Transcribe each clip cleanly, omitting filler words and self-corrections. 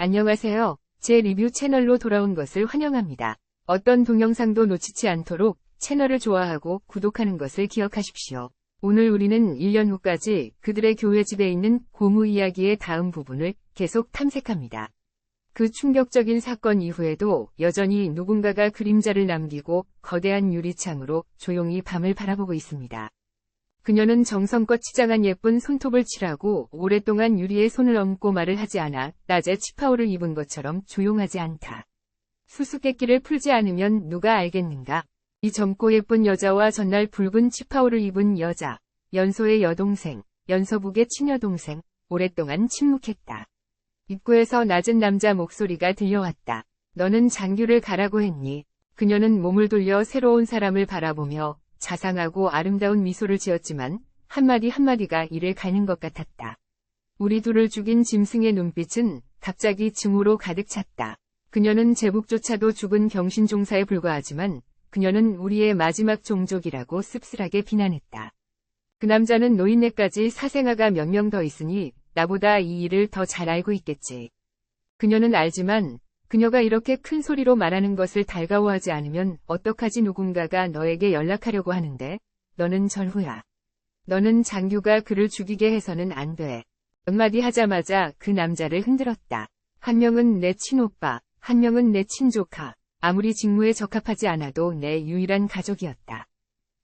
안녕하세요. 제 리뷰 채널로 돌아온 것을 환영합니다. 어떤 동영상도 놓치지 않도록 채널을 좋아하고 구독하는 것을 기억하십시오. 오늘 우리는 1년 후까지 그들의 교회 집에 있는 고무 이야기의 다음 부분을 계속 탐색합니다. 그 충격적인 사건 이후에도 여전히 누군가가 그림자를 남기고 거대한 유리창으로 조용히 밤을 바라보고 있습니다. 그녀는 정성껏 치장한 예쁜 손톱을 칠하고 오랫동안 유리에 손을 얹고 말을 하지 않아 낮에 치파오를 입은 것처럼 조용하지 않다. 수수께끼를 풀지 않으면 누가 알겠는가? 이 젊고 예쁜 여자와 전날 붉은 치파오를 입은 여자, 연소의 여동생, 연서북의 친여동생, 오랫동안 침묵했다. 입구에서 낮은 남자 목소리가 들려왔다. 너는 장규를 가라고 했니? 그녀는 몸을 돌려 새로운 사람을 바라보며 자상하고 아름다운 미소를 지었지만 한마디 한마디가 이를 가는 것 같았다. 우리 둘을 죽인 짐승의 눈빛은 갑자기 증오로 가득 찼다. 그녀는 제국조차도 죽은 병신종사에 불과하지만 그녀는 우리의 마지막 종족이라고 씁쓸하게 비난했다. 그 남자는 노인네까지 사생아가 몇 명 더 있으니 나보다 이 일을 더 잘 알고 있겠지. 그녀는 알지만 그녀가 이렇게 큰 소리로 말하는 것을 달가워하지 않으면 어떡하지? 누군가가 너에게 연락하려고 하는데 너는 절후야. 너는 장규가 그를 죽이게 해서는 안 돼. 몇 마디 하자마자 그 남자를 흔들었다. 한 명은 내 친오빠, 한 명은 내 친조카. 아무리 직무에 적합하지 않아도 내 유일한 가족이었다.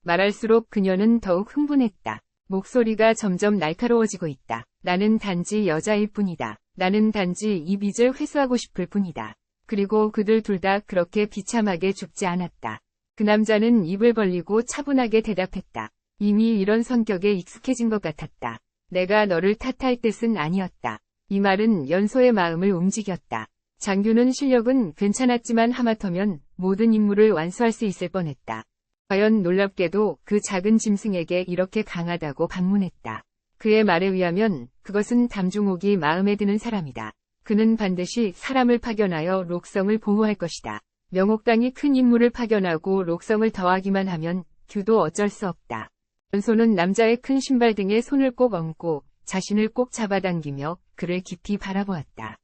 말할수록 그녀는 더욱 흥분했다. 목소리가 점점 날카로워지고 있다. 나는 단지 여자일 뿐이다. 나는 단지 이 빚을 회수하고 싶을 뿐이다. 그리고 그들 둘 다 그렇게 비참하게 죽지 않았다. 그 남자는 입을 벌리고 차분하게 대답했다. 이미 이런 성격에 익숙해진 것 같았다. 내가 너를 탓할 뜻은 아니었다. 이 말은 연소의 마음을 움직였다. 장규는 실력은 괜찮았지만 하마터면 모든 임무를 완수할 수 있을 뻔했다. 과연 놀랍게도 그 작은 짐승에게 이렇게 강하다고 반문했다. 그의 말에 의하면 그것은 담중옥이 마음에 드는 사람이다. 그는 반드시 사람을 파견하여 록성을 보호할 것이다. 명옥당이 큰 인물을 파견하고 록성을 더하기만 하면 규도 어쩔 수 없다. 연소는 남자의 큰 신발 등에 손을 꼭 얹고 자신을 꼭 잡아당기며 그를 깊이 바라보았다.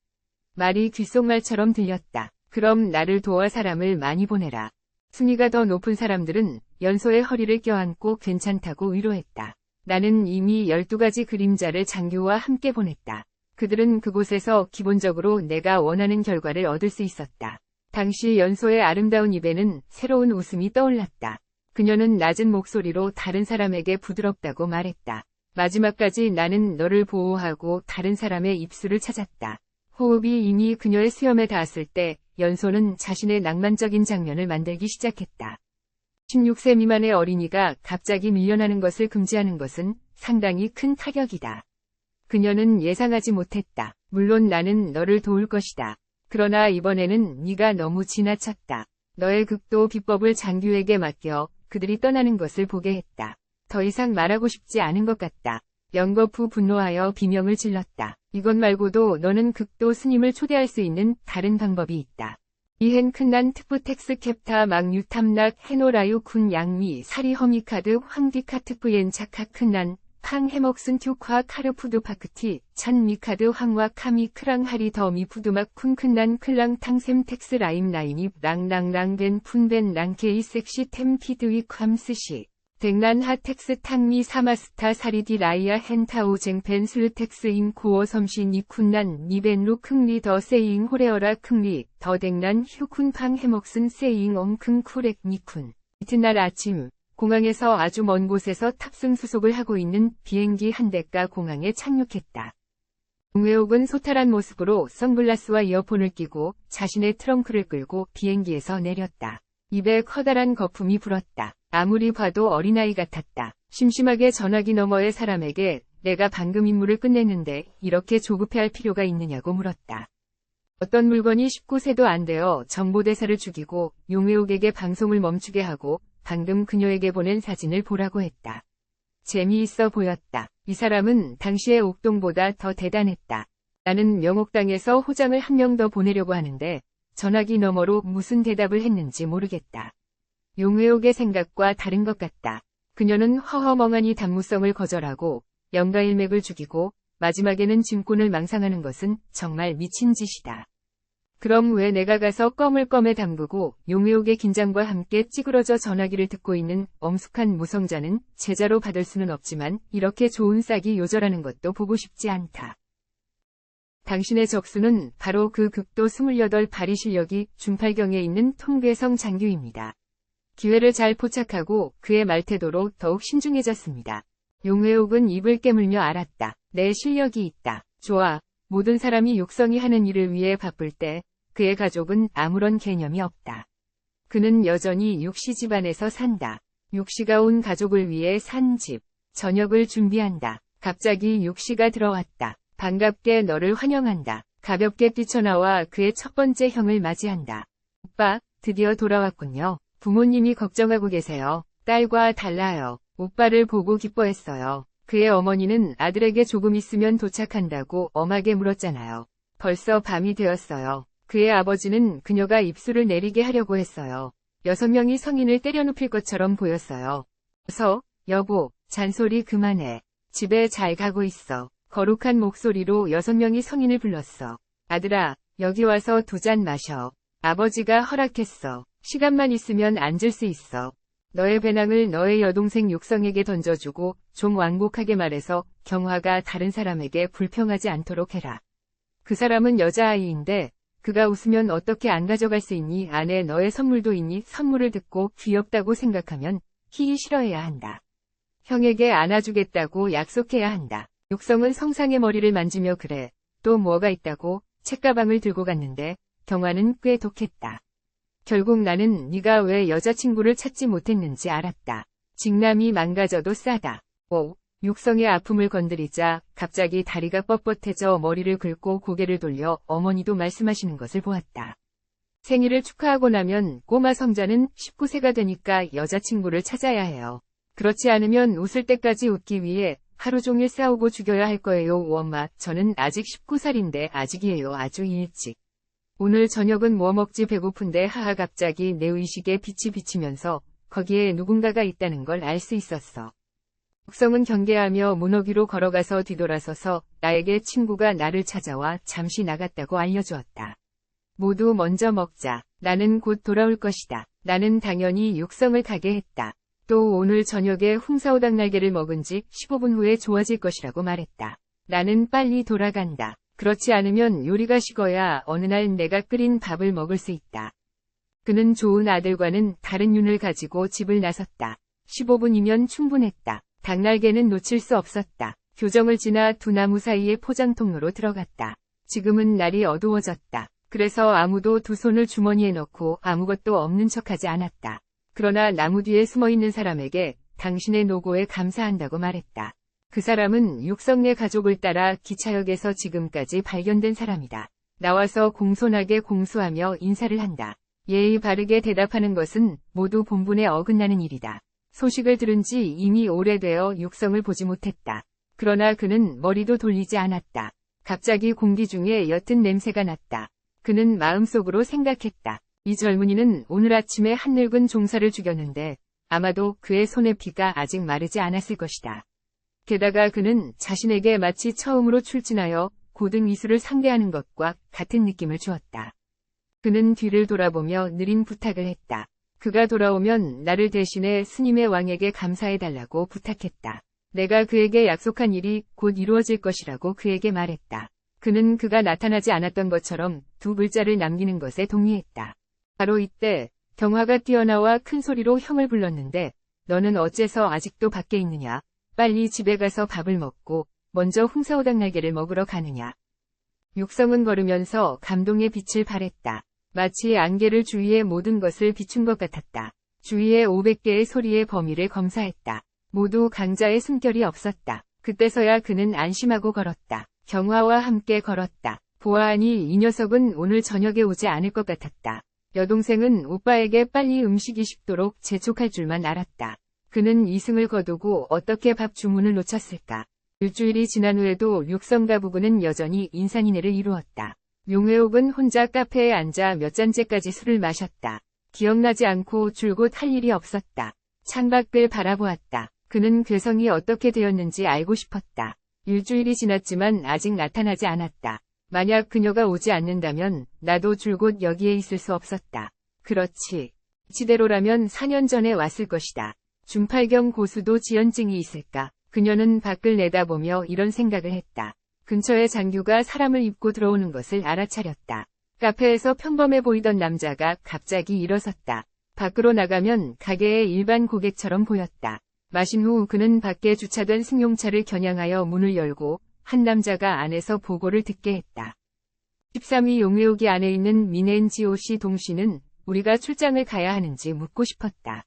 말이 귓속말처럼 들렸다. 그럼 나를 도와 사람을 많이 보내라. 순위가 더 높은 사람들은 연소의 허리를 껴안고 괜찮다고 위로했다. 나는 이미 12가지 그림자를 장규와 함께 보냈다. 그들은 그곳에서 기본적으로 내가 원하는 결과를 얻을 수 있었다. 당시 연소의 아름다운 입에는 새로운 웃음이 떠올랐다. 그녀는 낮은 목소리로 다른 사람에게 부드럽다고 말했다. 마지막까지 나는 너를 보호하고 다른 사람의 입술을 찾았다. 호흡이 이미 그녀의 수염에 닿았을 때 연소는 자신의 낭만적인 장면을 만들기 시작했다. 16세 미만의 어린이가 갑자기 밀려나는 것을 금지하는 것은 상당히 큰 타격이다. 그녀는 예상하지 못했다. 물론 나는 너를 도울 것이다. 그러나 이번에는 네가 너무 지나쳤다. 너의 극도 비법을 장규에게 맡겨 그들이 떠나는 것을 보게 했다. 더 이상 말하고 싶지 않은 것 같다. 연거푸 분노하여 비명을 질렀다. 이것 말고도 너는 극도 스님을 초대할 수 있는 다른 방법이 있다. 이헨 큰난 특부 텍스 캡타 막뉴 탐락 헤노라유 군 양미 사리 허미카드 황디카 특부옌 차카 큰난 팡 해먹슨 튜화 카르푸드 파크티 찬 미카드 황와 카미 크랑 하리 더미 푸드막 쿤 큰난 클랑 탕셈 텍스 라임 라임이 랑랑랑 벤 푼벤 랑케이 섹시 템 피드위 캄스시 댕란 하텍스 탕미 사마스타 사리디 라이아 헨타우 쟁펜 슬텍스 인 코어 섬시 니쿤난 니벤루 킁리 더 세잉 호레어라 킁리 더 댕란 휴쿤 팡 해먹슨 세잉 엄킁 쿠렉 니쿤. 이튿날 아침 공항에서 아주 먼 곳에서 탑승 수속을 하고 있는 비행기 한 대가 공항에 착륙했다. 용회옥은 소탈한 모습으로 선글라스와 이어폰을 끼고 자신의 트렁크를 끌고 비행기에서 내렸다. 입에 커다란 거품이 불었다. 아무리 봐도 어린아이 같았다. 심심하게 전화기 너머의 사람에게 내가 방금 임무를 끝냈는데 이렇게 조급해할 필요가 있느냐고 물었다. 어떤 물건이 19세도 안 되어 정보대사를 죽이고 용회옥에게 방송을 멈추게 하고 방금 그녀에게 보낸 사진을 보라고 했다. 재미있어 보였다. 이 사람은 당시의 옥동보다 더 대단했다. 나는 명옥당에서 호장을 한 명 더 보내려고 하는데 전화기 너머로 무슨 대답을 했는지 모르겠다. 용회옥의 생각과 다른 것 같다. 그녀는 허허멍하니 단무성을 거절하고 영가일맥을 죽이고 마지막에는 짐꾼을 망상하는 것은 정말 미친 짓이다. 그럼 왜 내가 가서 껌을 껌에 담그고 용의옥의 긴장과 함께 찌그러져 전화기를 듣고 있는 엄숙한 무성자는 제자로 받을 수는 없지만 이렇게 좋은 싹이 요절하는 것도 보고 싶지 않다. 당신의 적수는 바로 그 극도 28 발휘 실력이 준팔경에 있는 통괴성 장교입니다. 기회를 잘 포착하고 그의 말태도로 더욱 신중해졌습니다. 용의옥은 입을 깨물며 알았다. 내 실력이 있다. 좋아. 모든 사람이 육성이 하는 일을 위해 바쁠 때 그의 가족은 아무런 개념이 없다. 그는 여전히 육시 집안에서 산다. 육시가 온 가족을 위해 산 집. 저녁을 준비한다. 갑자기 육시가 들어왔다. 반갑게 너를 환영한다. 가볍게 뛰쳐나와 그의 첫 번째 형을 맞이한다. 오빠, 드디어 돌아왔군요. 부모님이 걱정하고 계세요. 딸과 달라요. 오빠를 보고 기뻐했어요. 그의 어머니는 아들에게 조금 있으면 도착한다고 엄하게 물었잖아요. 벌써 밤이 되었어요. 그의 아버지는 그녀가 입술을 내리게 하려고 했어요. 6명이 성인을 때려눕힐 것처럼 보였어요. 여보, 잔소리 그만해. 집에 잘 가고 있어. 거룩한 목소리로 6명이 성인을 불렀어. 아들아, 여기 와서 2잔 마셔. 아버지가 허락했어. 시간만 있으면 앉을 수 있어. 너의 배낭을 너의 여동생 육성에게 던져주고 좀 완곡하게 말해서 경화가 다른 사람에게 불평하지 않도록 해라. 그 사람은 여자아이인데 그가 웃으면 어떻게 안 가져갈 수 있니? 안에 너의 선물도 있니? 선물을 듣고 귀엽다고 생각하면 희히 싫어해야 한다. 형에게 안아주겠다고 약속해야 한다. 육성은 성상의 머리를 만지며 그래. 또 뭐가 있다고? 책가방을 들고 갔는데 경화는 꽤 독했다. 결국 나는 네가 왜 여자친구를 찾지 못했는지 알았다. 직남이 망가져도 싸다. 육성의 아픔을 건드리자 갑자기 다리가 뻣뻣해져 머리를 긁고 고개를 돌려 어머니도 말씀하시는 것을 보았다. 생일을 축하하고 나면 꼬마 성자는 19세가 되니까 여자친구를 찾아야 해요. 그렇지 않으면 웃을 때까지 웃기 위해 하루 종일 싸우고 죽여야 할 거예요. 엄마, 저는 아직 19살인데 아직이에요. 아주 일찍. 오늘 저녁은 뭐 먹지? 배고픈데. 하하. 갑자기 내 의식에 빛이 비치면서 거기에 누군가가 있다는 걸 알 수 있었어. 육성은 경계하며 문어기로 걸어가서 뒤돌아서서 나에게 친구가 나를 찾아와 잠시 나갔다고 알려주었다. 모두 먼저 먹자. 나는 곧 돌아올 것이다. 나는 당연히 육성을 가게 했다. 또 오늘 저녁에 홍사오닭 날개를 먹은 지 15분 후에 좋아질 것이라고 말했다. 나는 빨리 돌아간다. 그렇지 않으면 요리가 식어야 어느 날 내가 끓인 밥을 먹을 수 있다. 그는 좋은 아들과는 다른 윤을 가지고 집을 나섰다. 15분이면 충분했다. 닭날개는 놓칠 수 없었다. 교정을 지나 두 나무 사이의 포장통로로 들어갔다. 지금은 날이 어두워졌다. 그래서 아무도 두 손을 주머니에 넣고 아무것도 없는 척하지 않았다. 그러나 나무 뒤에 숨어있는 사람에게 당신의 노고에 감사한다고 말했다. 그 사람은 육성내 가족을 따라 기차역에서 지금까지 발견된 사람이다. 나와서 공손하게 공수하며 인사를 한다. 예의 바르게 대답하는 것은 모두 본분에 어긋나는 일이다. 소식을 들은 지 이미 오래되어 육성을 보지 못했다. 그러나 그는 머리도 돌리지 않았다. 갑자기 공기 중에 옅은 냄새가 났다. 그는 마음속으로 생각했다. 이 젊은이는 오늘 아침에 한 늙은 종사를 죽였는데 아마도 그의 손의 피가 아직 마르지 않았을 것이다. 게다가 그는 자신에게 마치 처음으로 출진하여 고등 이수를 상대하는 것과 같은 느낌을 주었다. 그는 뒤를 돌아보며 느린 부탁을 했다. 그가 돌아오면 나를 대신해 스님의 왕에게 감사해달라고 부탁했다. 내가 그에게 약속한 일이 곧 이루어질 것이라고 그에게 말했다. 그는 그가 나타나지 않았던 것처럼 두 글자를 남기는 것에 동의했다. 바로 이때 경화가 뛰어나와 큰 소리로 형을 불렀는데 너는 어째서 아직도 밖에 있느냐? 빨리 집에 가서 밥을 먹고 먼저 홍사오닭 날개를 먹으러 가느냐. 육성은 걸으면서 감동의 빛을 발했다. 마치 안개를 주위의 모든 것을 비춘 것 같았다. 주위의 500개의 소리의 범위를 검사했다. 모두 강자의 숨결이 없었다. 그때서야 그는 안심하고 걸었다. 경화와 함께 걸었다. 보아하니 이 녀석은 오늘 저녁에 오지 않을 것 같았다. 여동생은 오빠에게 빨리 음식이 식도록 재촉할 줄만 알았다. 그는 이승을 거두고 어떻게 밥 주문을 놓쳤을까. 일주일이 지난 후에도 육성가 부부는 여전히 인산인해를 이루었다. 용회옥은 혼자 카페에 앉아 몇 잔째까지 술을 마셨다. 기억나지 않고 줄곧 할 일이 없었다. 창밖을 바라보았다. 그는 괴성이 어떻게 되었는지 알고 싶었다. 일주일이 지났지만 아직 나타나지 않았다. 만약 그녀가 오지 않는다면 나도 줄곧 여기에 있을 수 없었다. 그렇지. 지대로라면 4년 전에 왔을 것이다. 중팔경 고수도 지연증이 있을까? 그녀는 밖을 내다보며 이런 생각을 했다. 근처에 장규가 사람을 입고 들어오는 것을 알아차렸다. 카페에서 평범해 보이던 남자가 갑자기 일어섰다. 밖으로 나가면 가게의 일반 고객처럼 보였다. 마신 후 그는 밖에 주차된 승용차를 겨냥하여 문을 열고 한 남자가 안에서 보고를 듣게 했다. 13위 용외옥이 안에 있는 민엔지오 씨 동씨는 우리가 출장을 가야 하는지 묻고 싶었다.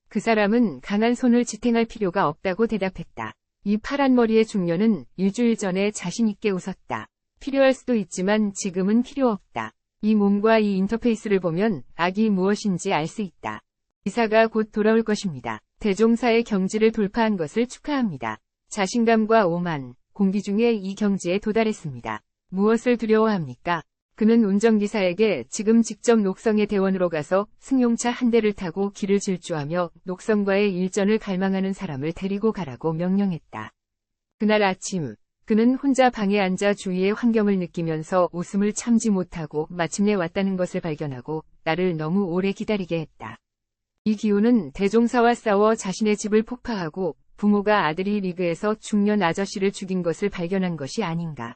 그 사람은 강한 손을 지탱할 필요가 없다고 대답했다. 이 파란 머리의 중년은 일주일 전에 자신 있게 웃었다. 필요할 수도 있지만 지금은 필요 없다. 이 몸과 이 인터페이스를 보면 악이 무엇인지 알 수 있다. 이사가 곧 돌아올 것입니다. 대종사의 경지를 돌파한 것을 축하합니다. 자신감과 오만, 공기 중에 이 경지에 도달했습니다. 무엇을 두려워합니까? 그는 운전기사에게 지금 직접 녹성의 대원으로 가서 승용차 한 대를 타고 길을 질주하며 녹성과의 일전을 갈망하는 사람을 데리고 가라고 명령했다. 그날 아침, 그는 혼자 방에 앉아 주위의 환경을 느끼면서 웃음을 참지 못하고 마침내 왔다는 것을 발견하고 나를 너무 오래 기다리게 했다. 이 기운은 대종사와 싸워 자신의 집을 폭파하고 부모가 아들이 리그에서 중년 아저씨를 죽인 것을 발견한 것이 아닌가.